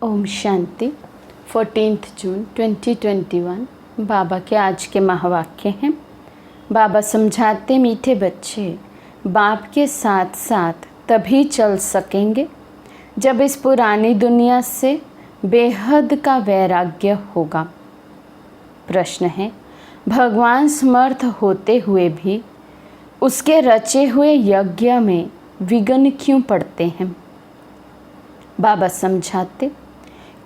ओम शांति। 14 जून 2021 बाबा के आज के महावाक्य हैं। बाबा समझाते, मीठे बच्चे बाप के साथ साथ तभी चल सकेंगे जब इस पुरानी दुनिया से बेहद का वैराग्य होगा। प्रश्न है, भगवान समर्थ होते हुए भी उसके रचे हुए यज्ञ में विघ्न क्यों पड़ते हैं? बाबा समझाते,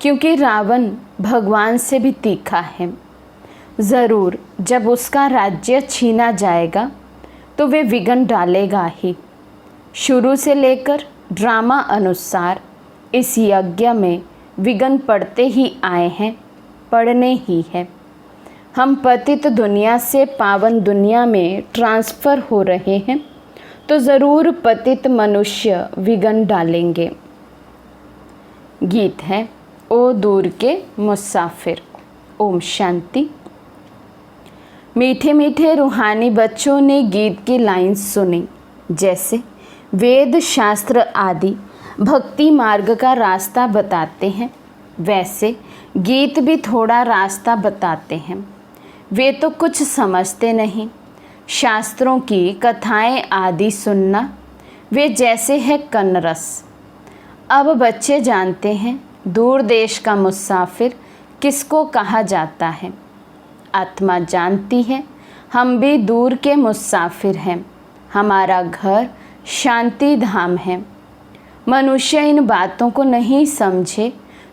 क्योंकि रावण भगवान से भी तीखा है। ज़रूर जब उसका राज्य छीना जाएगा तो वे विघ्न डालेगा ही। शुरू से लेकर ड्रामा अनुसार इस यज्ञ में विघ्न पड़ते ही आए हैं, पड़ने ही है। हम पतित दुनिया से पावन दुनिया में ट्रांसफ़र हो रहे हैं तो ज़रूर पतित मनुष्य विघ्न डालेंगे। गीत है, ओ दूर के मुसाफिर। ओम शांति। मीठे मीठे रूहानी बच्चों ने गीत की लाइन सुनी। जैसे वेद शास्त्र आदि भक्ति मार्ग का रास्ता बताते हैं, वैसे गीत भी थोड़ा रास्ता बताते हैं। वे तो कुछ समझते नहीं। शास्त्रों की कथाएं आदि सुनना वे जैसे है कन्नरस। अब बच्चे जानते हैं दूर देश का मुसाफिर किसको कहा जाता है। आत्मा जानती है हम भी दूर के मुसाफिर हैं। हमारा घर शांति धाम है। मनुष्य इन बातों को नहीं समझे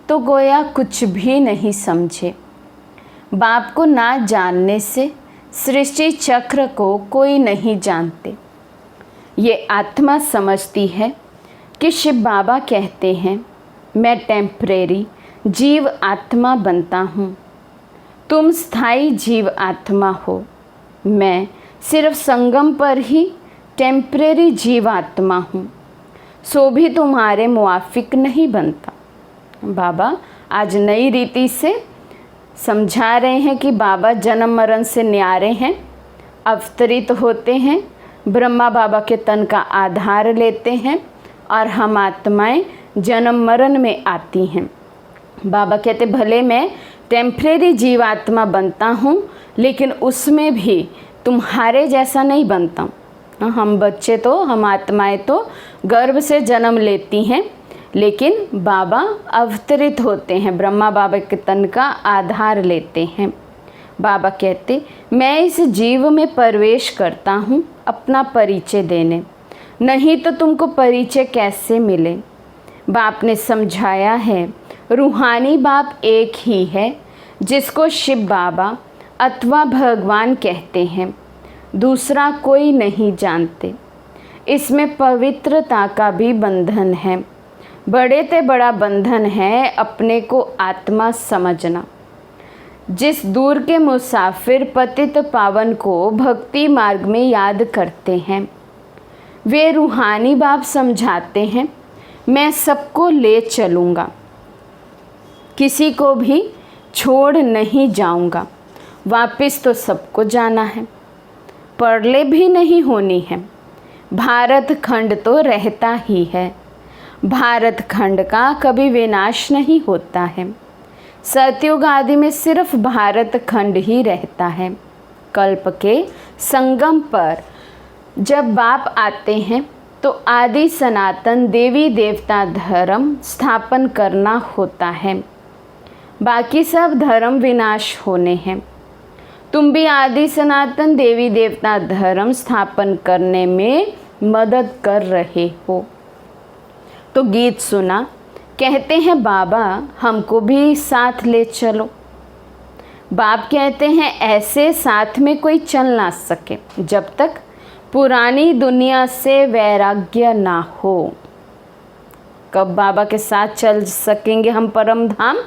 तो गोया कुछ भी नहीं समझे। बाप को ना जानने से सृष्टि चक्र को कोई नहीं जानते। ये आत्मा समझती है कि शिव बाबा कहते हैं, मैं टेम्परेरी जीव आत्मा बनता हूँ, तुम स्थायी जीव आत्मा हो। मैं सिर्फ संगम पर ही टेम्परेरी जीव आत्मा हूँ, सो भी तुम्हारे मुआफिक नहीं बनता। बाबा आज नई रीति से समझा रहे हैं कि बाबा जन्म मरण से न्यारे हैं, अवतरित होते हैं, ब्रह्मा बाबा के तन का आधार लेते हैं और हम आत्माएं जन्म मरण में आती हैं। बाबा कहते, भले मैं टेम्परेरी जीवात्मा बनता हूँ लेकिन उसमें भी तुम्हारे जैसा नहीं बनता हूँ। हम बच्चे तो, हम आत्माएं तो गर्भ से जन्म लेती हैं, लेकिन बाबा अवतरित होते हैं, ब्रह्मा बाबा के तन का आधार लेते हैं। बाबा कहते, मैं इस जीव में प्रवेश करता हूँ अपना परिचय देने, नहीं तो तुमको परिचय कैसे मिले। बाप ने समझाया है रूहानी बाप एक ही है जिसको शिव बाबा अथवा भगवान कहते हैं, दूसरा कोई नहीं जानते। इसमें पवित्रता का भी बंधन है। बड़े ते बड़ा बंधन है अपने को आत्मा समझना। जिस दूर के मुसाफिर पतित पावन को भक्ति मार्ग में याद करते हैं, वे रूहानी बाप समझाते हैं, मैं सबको ले चलूँगा, किसी को भी छोड़ नहीं जाऊँगा। वापस तो सबको जाना है, परले भी नहीं होनी है। भारत खंड तो रहता ही है, भारत खंड का कभी विनाश नहीं होता है। सतयुग आदि में सिर्फ भारत खंड ही रहता है। कल्प के संगम पर जब बाप आते हैं तो आदि सनातन देवी देवता धर्म स्थापन करना होता है, बाकी सब धर्म विनाश होने हैं। तुम भी आदि सनातन देवी देवता धर्म स्थापन करने में मदद कर रहे हो। तो गीत सुना, कहते हैं बाबा हमको भी साथ ले चलो। बाप कहते हैं ऐसे साथ में कोई चल ना सके जब तक पुरानी दुनिया से वैराग्य ना हो। कब बाबा के साथ चल सकेंगे हम परम धाम?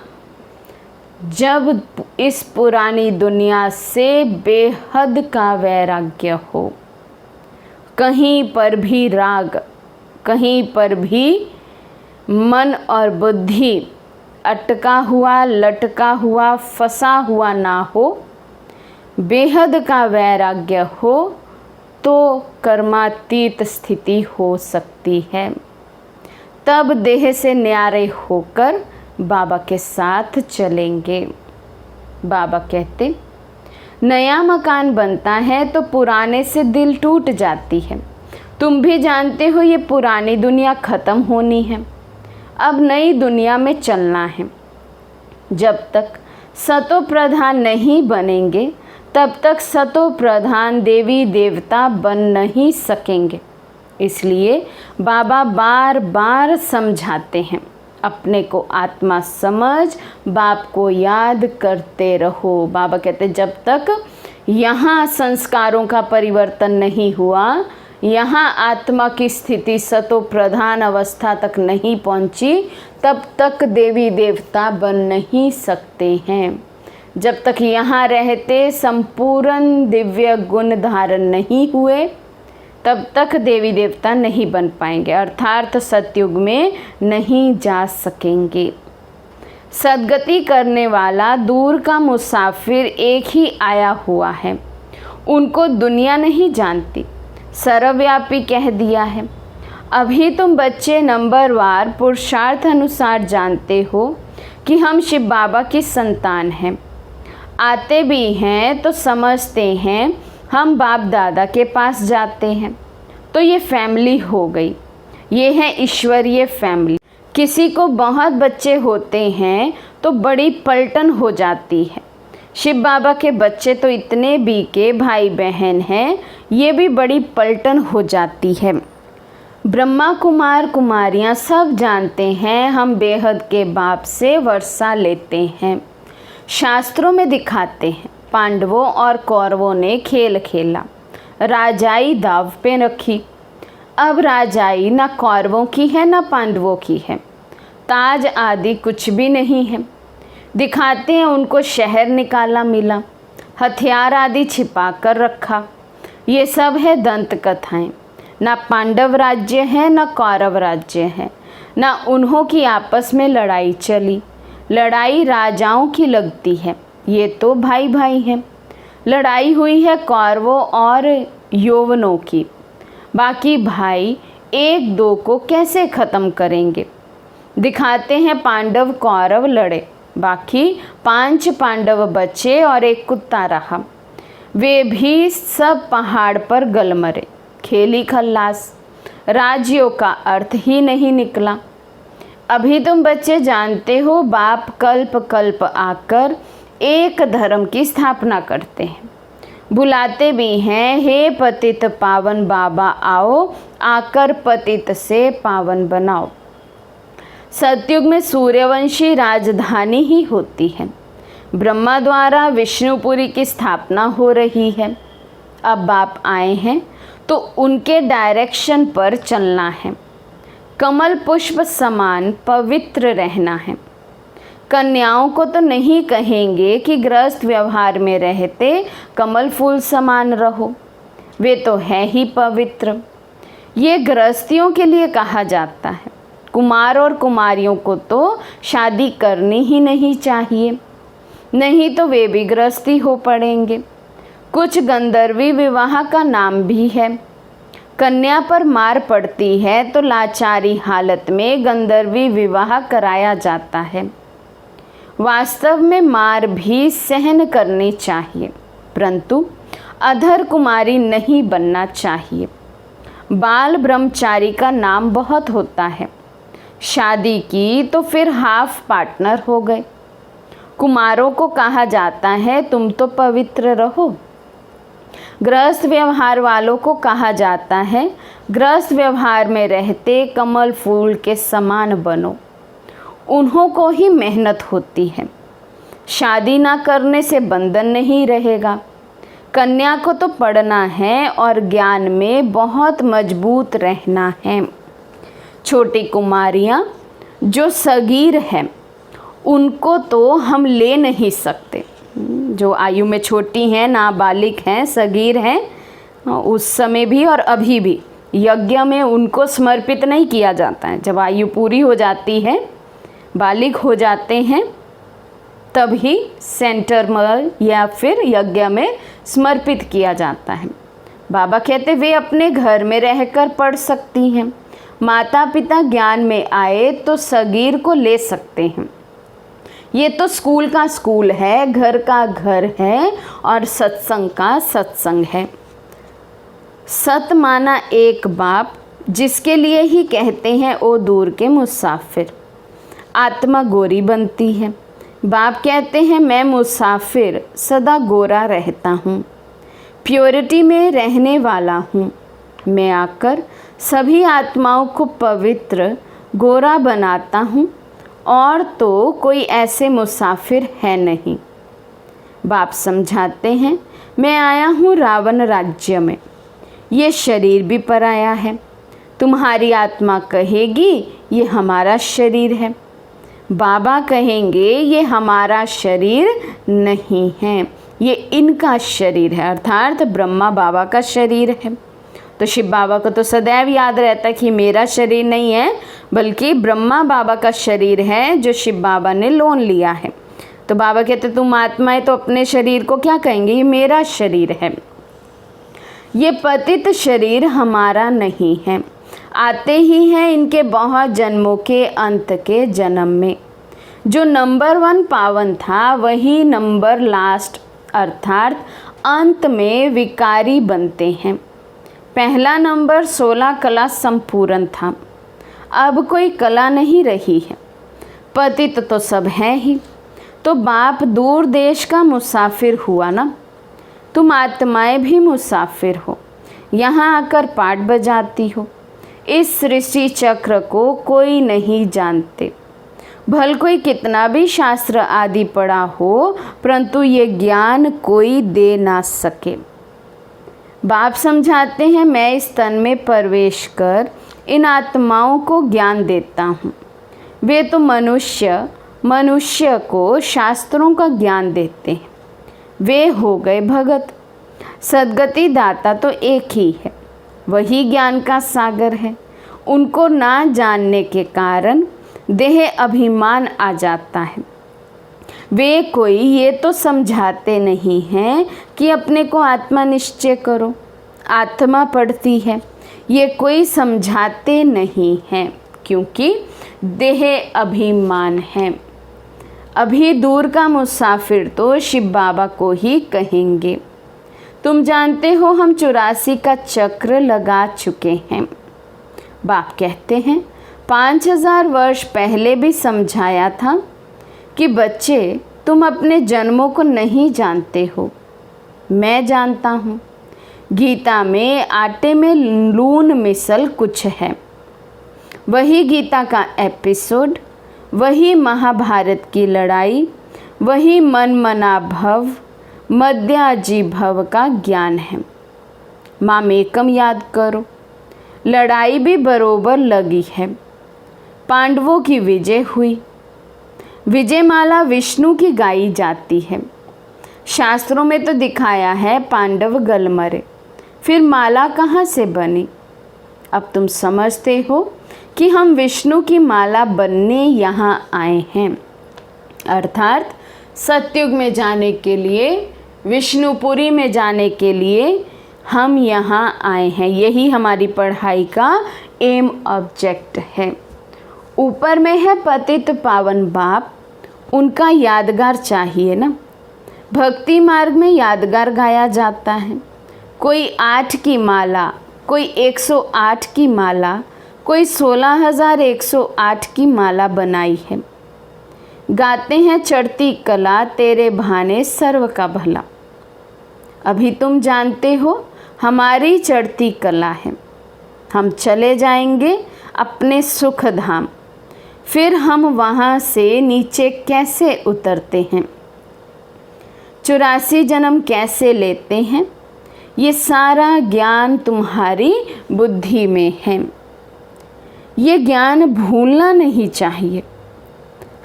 जब इस पुरानी दुनिया से बेहद का वैराग्य हो। कहीं पर भी राग, कहीं पर भी मन और बुद्धि अटका हुआ, लटका हुआ, फंसा हुआ ना हो। बेहद का वैराग्य हो तो कर्मातीत स्थिति हो सकती है। तब देह से न्यारे होकर बाबा के साथ चलेंगे। बाबा कहते, नया मकान बनता है तो पुराने से दिल टूट जाती है। तुम भी जानते हो ये पुरानी दुनिया ख़त्म होनी है, अब नई दुनिया में चलना है। जब तक सतो प्रधान नहीं बनेंगे तब तक सतो प्रधान देवी देवता बन नहीं सकेंगे। इसलिए बाबा बार बार समझाते हैं, अपने को आत्मा समझ बाप को याद करते रहो। बाबा कहते जब तक यहाँ संस्कारों का परिवर्तन नहीं हुआ, यहाँ आत्मा की स्थिति सतो प्रधान अवस्था तक नहीं पहुँची, तब तक देवी देवता बन नहीं सकते हैं। जब तक यहाँ रहते संपूर्ण दिव्य गुण धारण नहीं हुए, तब तक देवी देवता नहीं बन पाएंगे, अर्थात सतयुग में नहीं जा सकेंगे। सद्गति करने वाला दूर का मुसाफिर एक ही आया हुआ है, उनको दुनिया नहीं जानती, सर्वव्यापी कह दिया है। अभी तुम बच्चे नंबरवार पुरुषार्थ अनुसार जानते हो कि हम शिव बाबा की संतान हैं। आते भी हैं तो समझते हैं हम बाप दादा के पास जाते हैं, तो ये फैमिली हो गई, ये है ईश्वरीय फैमिली। किसी को बहुत बच्चे होते हैं तो बड़ी पलटन हो जाती है। शिव बाबा के बच्चे तो इतने बीके भाई बहन हैं, ये भी बड़ी पलटन हो जाती है। ब्रह्मा कुमार कुमारियाँ सब जानते हैं हम बेहद के बाप से वर्षा लेते हैं। शास्त्रों में दिखाते हैं पांडवों और कौरवों ने खेल खेला, राजाई दाव पे रखी। अब राजाई ना कौरवों की है ना पांडवों की है, ताज आदि कुछ भी नहीं है। दिखाते हैं उनको शहर निकाला मिला, हथियार आदि छिपा कर रखा। ये सब है दंत कथाएं। ना पांडव राज्य है ना कौरव राज्य है, ना उन्हों की आपस में लड़ाई चली। लड़ाई राजाओं की लगती है, ये तो भाई भाई हैं। लड़ाई हुई है कौरवों और यौवनों की, बाकी भाई एक दो को कैसे ख़त्म करेंगे। दिखाते हैं पांडव कौरव लड़े, बाकी 5 पांडव बचे और एक कुत्ता रहा। वे भी सब पहाड़ पर गल मरे। खेली खल्लास, राज्यों का अर्थ ही नहीं निकला। अभी तुम बच्चे जानते हो बाप कल्प कल्प आकर एक धर्म की स्थापना करते हैं। बुलाते भी हैं, हे पतित पावन बाबा आओ, आकर पतित से पावन बनाओ। सतयुग में सूर्यवंशी राजधानी ही होती है। ब्रह्मा द्वारा विष्णुपुरी की स्थापना हो रही है। अब बाप आए हैं तो उनके डायरेक्शन पर चलना है। कमल पुष्प समान पवित्र रहना है। कन्याओं को तो नहीं कहेंगे कि गृहस्थ व्यवहार में रहते कमल फूल समान रहो, वे तो है ही पवित्र। ये गृहस्थियों के लिए कहा जाता है। कुमार और कुमारियों को तो शादी करनी ही नहीं चाहिए, नहीं तो वे भी गृहस्थी हो पड़ेंगे। कुछ गंधर्वी विवाह का नाम भी है। कन्या पर मार पड़ती है तो लाचारी हालत में गंधर्वी विवाह कराया जाता है। वास्तव में मार भी सहन करनी चाहिए, परंतु अधर कुमारी नहीं बनना चाहिए। बाल ब्रह्मचारी का नाम बहुत होता है। शादी की तो फिर हाफ पार्टनर हो गए। कुमारों को कहा जाता है तुम तो पवित्र रहो। गृहस्थ व्यवहार वालों को कहा जाता है गृहस्थ व्यवहार में रहते कमल फूल के समान बनो। उन्हों को ही मेहनत होती है। शादी ना करने से बंधन नहीं रहेगा। कन्या को तो पढ़ना है और ज्ञान में बहुत मजबूत रहना है। छोटी कुमारियाँ जो सगीर हैं उनको तो हम ले नहीं सकते। जो आयु में छोटी हैं, नाबालिग हैं, सगीर हैं, उस समय भी और अभी भी यज्ञ में उनको समर्पित नहीं किया जाता है। जब आयु पूरी हो जाती है, बालिग हो जाते हैं, तभी सेंटर में या फिर यज्ञ में समर्पित किया जाता है। बाबा कहते वे अपने घर में रहकर पढ़ सकती हैं। माता पिता ज्ञान में आए तो सगीर को ले सकते हैं। ये तो स्कूल का स्कूल है, घर का घर है और सत्संग का सत्संग है। सत माना एक बाप, जिसके लिए ही कहते हैं ओ दूर के मुसाफिर। आत्मा गोरी बनती है, बाप कहते हैं मैं मुसाफिर सदा गोरा रहता हूँ। प्योरिटी में रहने वाला हूँ मैं, आकर सभी आत्माओं को पवित्र गोरा बनाता हूँ, और तो कोई ऐसे मुसाफिर है नहीं। बाप समझाते हैं मैं आया हूँ रावण राज्य में, ये शरीर भी पराया है। तुम्हारी आत्मा कहेगी ये हमारा शरीर है, बाबा कहेंगे ये हमारा शरीर नहीं है, ये इनका शरीर है, अर्थात ब्रह्मा बाबा का शरीर है। तो शिव बाबा को तो सदैव याद रहता है कि मेरा शरीर नहीं है, बल्कि ब्रह्मा बाबा का शरीर है जो शिव बाबा ने लोन लिया है। तो बाबा कहते तुम आत्मा है तो अपने शरीर को क्या कहेंगे, ये मेरा शरीर है। ये पतित शरीर हमारा नहीं है, आते ही हैं इनके बहुत जन्मों के अंत के जन्म में। जो नंबर 1 पावन था वही नंबर लास्ट अर्थात अंत में विकारी बनते हैं। पहला नंबर 16 कला संपूर्ण था, अब कोई कला नहीं रही है, पतित तो सब है ही। तो बाप दूर देश का मुसाफिर हुआ ना, तुम आत्माएं भी मुसाफिर हो, यहाँ आकर पाठ बजाती हो। इस सृष्टि चक्र को कोई नहीं जानते, भल कोई कितना भी शास्त्र आदि पढ़ा हो, परंतु ये ज्ञान कोई दे ना सके। बाप समझाते हैं मैं इस तन में प्रवेश कर इन आत्माओं को ज्ञान देता हूँ। वे तो मनुष्य को शास्त्रों का ज्ञान देते हैं, वे हो गए भगत। सद्गति दाता तो एक ही है, वही ज्ञान का सागर है। उनको ना जानने के कारण देह अभिमान आ जाता है। वे कोई ये तो समझाते नहीं हैं कि अपने को आत्मा निश्चय करो, आत्मा पढ़ती है, ये कोई समझाते नहीं हैं, क्योंकि देह अभिमान है। अभी दूर का मुसाफिर तो शिव बाबा को ही कहेंगे। तुम जानते हो हम 84 का चक्र लगा चुके हैं। बाप कहते हैं 5000 वर्ष पहले भी समझाया था कि बच्चे तुम अपने जन्मों को नहीं जानते हो, मैं जानता हूँ। गीता में आटे में लून मिसल कुछ है, वही गीता का एपिसोड, वही महाभारत की लड़ाई, वही मन मना भव मध्याजी भव का ज्ञान है। मामेकम याद करो, लड़ाई भी बरोबर लगी है। पांडवों की विजय हुई, विजयमाला विष्णु की गाई जाती है। शास्त्रों में तो दिखाया है पांडव गल मरे, फिर माला कहाँ से बनी। अब तुम समझते हो कि हम विष्णु की माला बनने यहाँ आए हैं, अर्थात सतयुग में जाने के लिए, विष्णुपुरी में जाने के लिए हम यहाँ आए हैं। यही हमारी पढ़ाई का एम ऑब्जेक्ट है। ऊपर में है पतित पावन बाप, उनका यादगार चाहिए ना। भक्ति मार्ग में यादगार गाया जाता है। कोई 8 की माला, कोई 108 की माला, कोई 16,108 की माला बनाई है। गाते हैं चढ़ती कला तेरे भाने सर्व का भला। अभी तुम जानते हो हमारी चढ़ती कला है। हम चले जाएंगे अपने सुख धाम, फिर हम वहाँ से नीचे कैसे उतरते हैं, 84 जन्म कैसे लेते हैं, ये सारा ज्ञान तुम्हारी बुद्धि में है। ये ज्ञान भूलना नहीं चाहिए।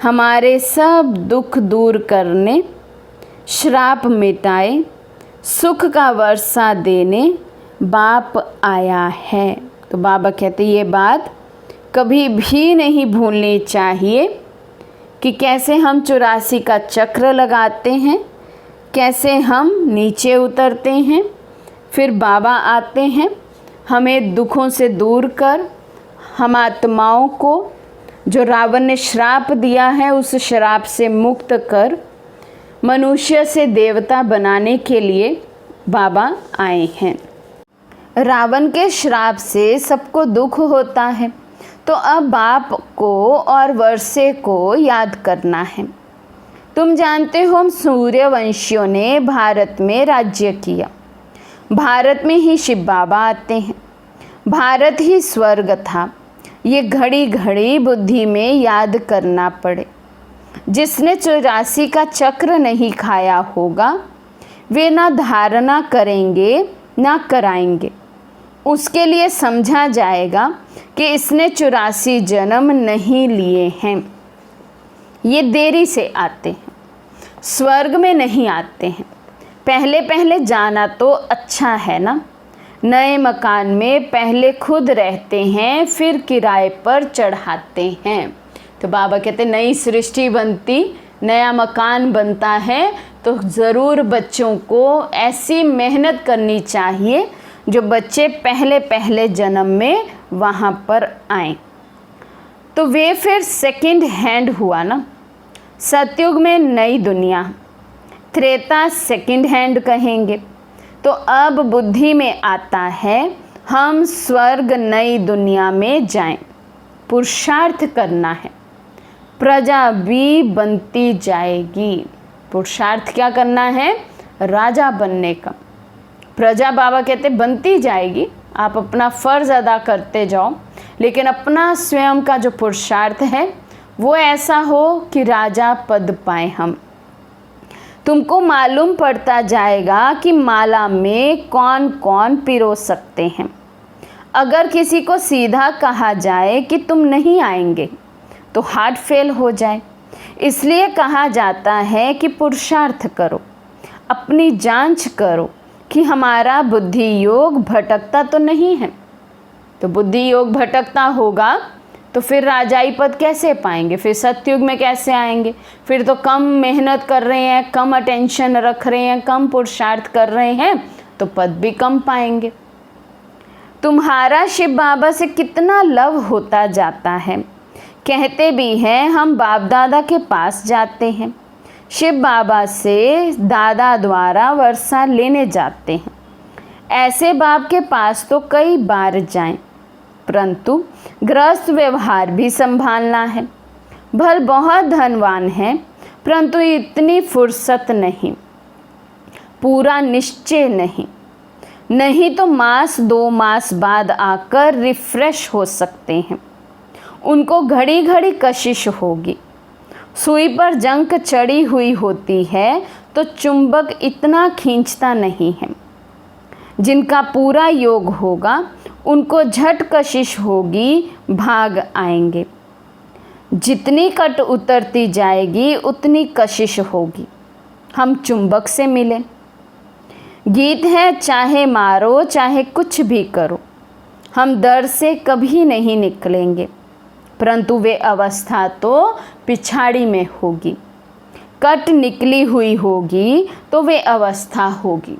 हमारे सब दुख दूर करने, श्राप मिटाए, सुख का वर्षा देने बाप आया है। तो बाबा कहते ये बात कभी भी नहीं भूलनी चाहिए कि कैसे हम 84 का चक्र लगाते हैं, कैसे हम नीचे उतरते हैं, फिर बाबा आते हैं हमें दुखों से दूर कर हम आत्माओं को जो रावण ने श्राप दिया है उस श्राप से मुक्त कर मनुष्य से देवता बनाने के लिए बाबा आए हैं। रावण के श्राप से सबको दुख होता है, तो अब बाप को और वर्षे को याद करना है। तुम जानते हो सूर्यवंशियों ने भारत में राज्य किया। भारत में ही शिव बाबा आते हैं। भारत ही स्वर्ग था। ये घड़ी घड़ी बुद्धि में याद करना पड़े। जिसने 84 का चक्र नहीं खाया होगा वे ना धारणा करेंगे ना कराएंगे। उसके लिए समझा जाएगा कि इसने 84 जन्म नहीं लिए हैं। ये देरी से आते हैं, स्वर्ग में नहीं आते हैं। पहले पहले जाना तो अच्छा है ना। नए मकान में पहले खुद रहते हैं, फिर किराए पर चढ़ाते हैं। तो बाबा कहते नई सृष्टि बनती, नया मकान बनता है, तो ज़रूर बच्चों को ऐसी मेहनत करनी चाहिए जो बच्चे पहले पहले जन्म में वहाँ पर आएँ। तो वे फिर सेकंड हैंड हुआ ना। सतयुग में नई दुनिया, त्रेता सेकंड हैंड कहेंगे। तो अब बुद्धि में आता है हम स्वर्ग नई दुनिया में जाएं। पुरुषार्थ करना है, प्रजा भी बनती जाएगी। पुरुषार्थ क्या करना है? राजा बनने का। प्रजा बाबा कहते बनती जाएगी, आप अपना फ़र्ज़ अदा करते जाओ, लेकिन अपना स्वयं का जो पुरुषार्थ है वो ऐसा हो कि राजा पद पाएं हम। तुमको मालूम पड़ता जाएगा कि माला में कौन कौन पिरो सकते हैं। अगर किसी को सीधा कहा जाए कि तुम नहीं आएंगे तो हार्ट फेल हो जाए। इसलिए कहा जाता है कि पुरुषार्थ करो, अपनी जांच करो कि हमारा बुद्धि योग भटकता तो नहीं है। तो बुद्धि योग भटकता होगा तो फिर राजाई पद कैसे पाएंगे, फिर सतयुग में कैसे आएंगे? फिर तो कम मेहनत कर रहे हैं, कम अटेंशन रख रहे हैं, कम पुरुषार्थ कर रहे हैं, तो पद भी कम पाएंगे। तुम्हारा शिव बाबा से कितना लव होता जाता है। कहते भी हैं हम बाप दादा के पास जाते हैं, शिव बाबा से दादा द्वारा वर्षा लेने जाते हैं। ऐसे बाप के पास तो कई बार जाएं, परंतु गृहस्थ व्यवहार भी संभालना है। भल बहुत धनवान है, परंतु इतनी फुर्सत नहीं, पूरा निश्चय नहीं। नहीं तो मास 2 मास बाद आकर रिफ्रेश हो सकते हैं। उनको घड़ी घड़ी कशिश होगी। सुई पर जंक चढ़ी हुई होती है तो चुंबक इतना खींचता नहीं है। जिनका पूरा योग होगा उनको झट कशिश होगी, भाग आएंगे। जितनी कट उतरती जाएगी उतनी कशिश होगी। हम चुंबक से मिलें। गीत है चाहे मारो चाहे कुछ भी करो, हम डर से कभी नहीं निकलेंगे, परंतु वे अवस्था तो पिछाड़ी में होगी। कट निकली हुई होगी तो वे अवस्था होगी।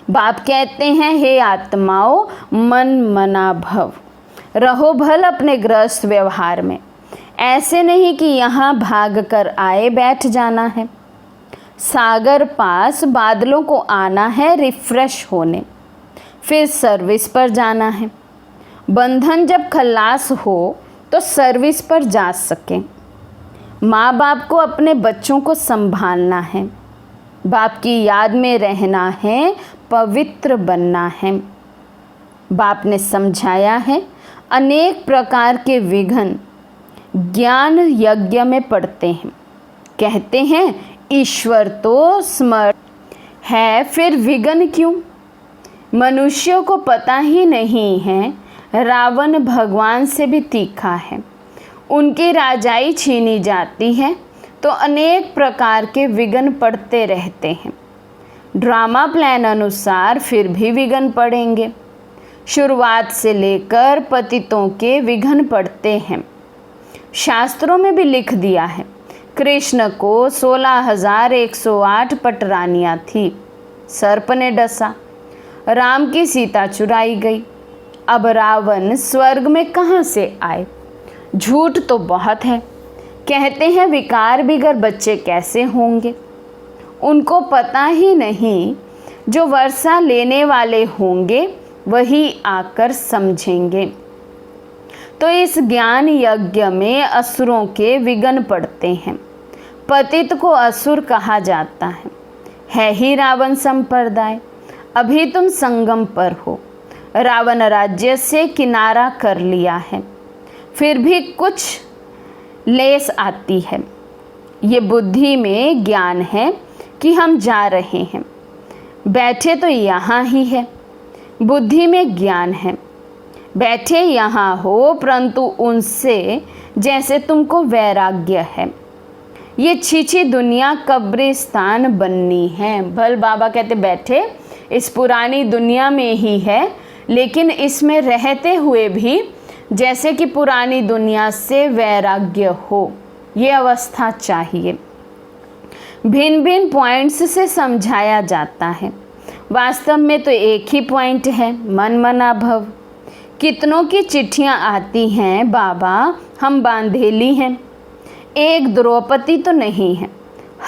बाप कहते हैं हे आत्माओं मन मना भव, रहो भल अपने गृहस्थ व्यवहार में। ऐसे नहीं कि यहाँ भाग कर आए बैठ जाना है। सागर पास बादलों को आना है रिफ्रेश होने, फिर सर्विस पर जाना है। बंधन जब खलास हो तो सर्विस पर जा सकें। माँ बाप को अपने बच्चों को संभालना है, बाप की याद में रहना है, पवित्र बनना है। बाप ने समझाया है अनेक प्रकार के विघ्न ज्ञान यज्ञ में पड़ते हैं। कहते हैं ईश्वर तो समर्थ है, फिर विघ्न क्यों? मनुष्यों को पता ही नहीं है रावण भगवान से भी तीखा है। उनकी राजाई छीनी जाती है तो अनेक प्रकार के विघ्न पड़ते रहते हैं। ड्रामा प्लान अनुसार फिर भी विघ्न पड़ेंगे। शुरुआत से लेकर पतितों के विघ्न पड़ते हैं। शास्त्रों में भी लिख दिया है कृष्ण को 16,108 पटरानियाँ थी, सर्प ने डसा, राम की सीता चुराई गई। अब रावण स्वर्ग में कहाँ से आए? झूठ तो बहुत है। कहते हैं विकार बिगर बच्चे कैसे होंगे। उनको पता ही नहीं जो वर्षा लेने वाले होंगे वही आकर समझेंगे। तो इस ज्ञान यज्ञ में असुरों के विघ्न पड़ते हैं। पतित को असुर कहा जाता है ही रावण संप्रदाय। अभी तुम संगम पर हो, रावण राज्य से किनारा कर लिया है, फिर भी कुछ लेस आती है। ये बुद्धि में ज्ञान है कि हम जा रहे हैं, बैठे तो यहाँ ही है। बुद्धि में ज्ञान है, बैठे यहाँ हो, परंतु उनसे जैसे तुमको वैराग्य है। ये छीछी दुनिया कब्रिस्तान बननी है। भल बाबा कहते बैठे इस पुरानी दुनिया में ही है, लेकिन इसमें रहते हुए भी जैसे कि पुरानी दुनिया से वैराग्य हो, ये अवस्था चाहिए। भिन्न भिन्न पॉइंट्स से समझाया जाता है, वास्तव में तो एक ही पॉइंट है, मन मना भव। कितनों की चिट्ठियाँ आती हैं, बाबा हम बांधेली हैं। एक द्रौपदी तो नहीं है,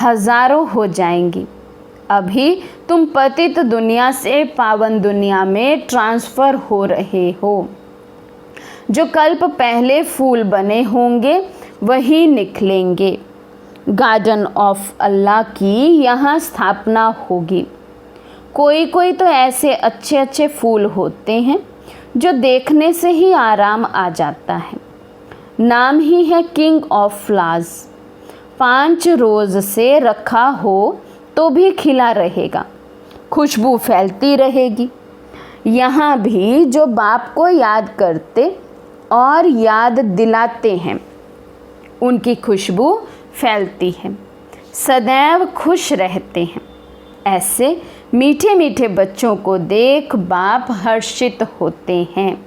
हजारों हो जाएंगी। अभी तुम पतित दुनिया से पावन दुनिया में ट्रांसफ़र हो रहे हो। जो कल्प पहले फूल बने होंगे वही निकलेंगे। गार्डन ऑफ अल्लाह की यहाँ स्थापना होगी। कोई कोई तो ऐसे अच्छे अच्छे फूल होते हैं जो देखने से ही आराम आ जाता है। नाम ही है किंग ऑफ फ्लावर्स। 5 रोज़ से रखा हो तो भी खिला रहेगा, खुशबू फैलती रहेगी। यहाँ भी जो बाप को याद करते और याद दिलाते हैं, उनकी खुशबू फैलती है, सदैव खुश रहते हैं। ऐसे मीठे मीठे बच्चों को देख बाप हर्षित होते हैं।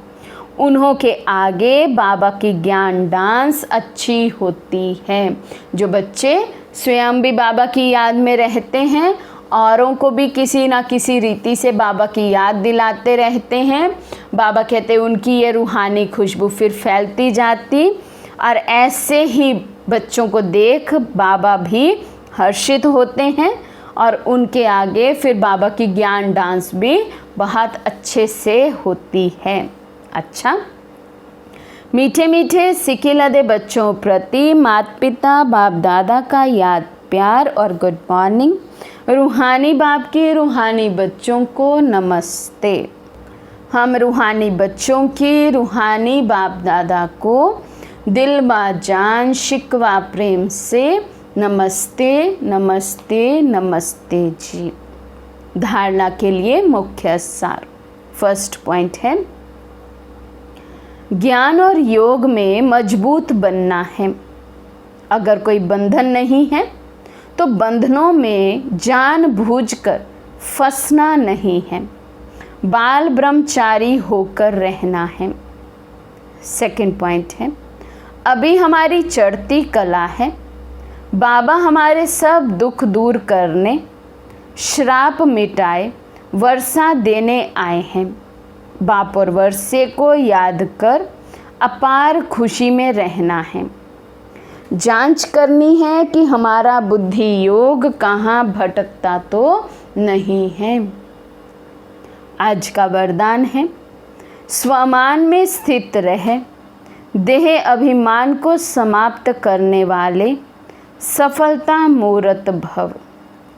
उन्हों के आगे बाबा की ज्ञान डांस अच्छी होती है। जो बच्चे स्वयं भी बाबा की याद में रहते हैं, औरों को भी किसी ना किसी रीति से बाबा की याद दिलाते रहते हैं, बाबा कहते हैं उनकी ये रूहानी खुशबू फिर फैलती जाती। और ऐसे ही बच्चों को देख बाबा भी हर्षित होते हैं और उनके आगे फिर बाबा की ज्ञान डांस भी बहुत अच्छे से होती है। अच्छा, मीठे मीठे सिके लदे बच्चों प्रति माता पिता बाप दादा का याद प्यार और गुड मॉर्निंग। रूहानी बाप के रूहानी बच्चों को नमस्ते। हम रूहानी बच्चों की रूहानी बाप दादा को दिल बा जान शिकवा प्रेम से नमस्ते नमस्ते नमस्ते जी। धारणा के लिए मुख्य सार। फर्स्ट पॉइंट है ज्ञान और योग में मजबूत बनना है। अगर कोई बंधन नहीं है तो बंधनों में जानबूझकर फंसना नहीं है, बाल ब्रह्मचारी होकर रहना है। सेकंड पॉइंट है अभी हमारी चढ़ती कला है। बाबा हमारे सब दुख दूर करने, श्राप मिटाए, वर्षा देने आए हैं। बाप और वर्षे को याद कर अपार खुशी में रहना है। जांच करनी है कि हमारा बुद्धि योग कहाँ भटकता तो नहीं है। आज का वरदान है स्वमान में स्थित रहे, देह अभिमान को समाप्त करने वाले सफलता मूर्त भव।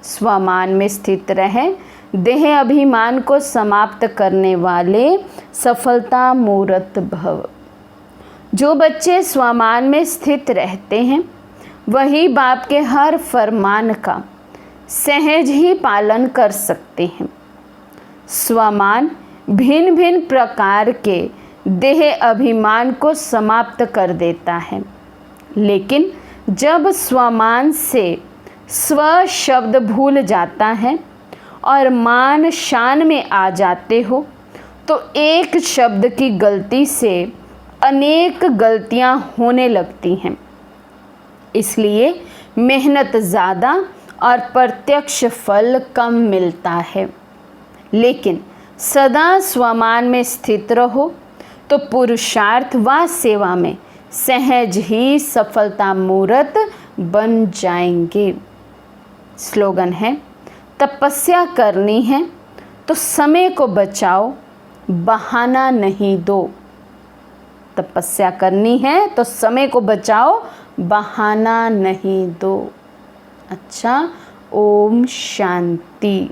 स्वमान में स्थित रहे, देह अभिमान को समाप्त करने वाले सफलता मूर्त भव। जो बच्चे स्वमान में स्थित रहते हैं वही बाप के हर फरमान का सहज ही पालन कर सकते हैं। स्वमान भिन्न भिन्न प्रकार के देह अभिमान को समाप्त कर देता है, लेकिन जब स्वमान से स्व शब्द भूल जाता है और मान शान में आ जाते हो तो एक शब्द की गलती से अनेक गलतियां होने लगती हैं। इसलिए मेहनत ज़्यादा और प्रत्यक्ष फल कम मिलता है। लेकिन सदा स्वमान में स्थित रहो तो पुरुषार्थ व सेवा में सहज ही सफलता मूर्त बन जाएंगे। स्लोगन है, तपस्या करनी है तो समय को बचाओ, बहाना नहीं दो। तपस्या करनी है तो समय को बचाओ, बहाना नहीं दो। अच्छा, ओम शांति।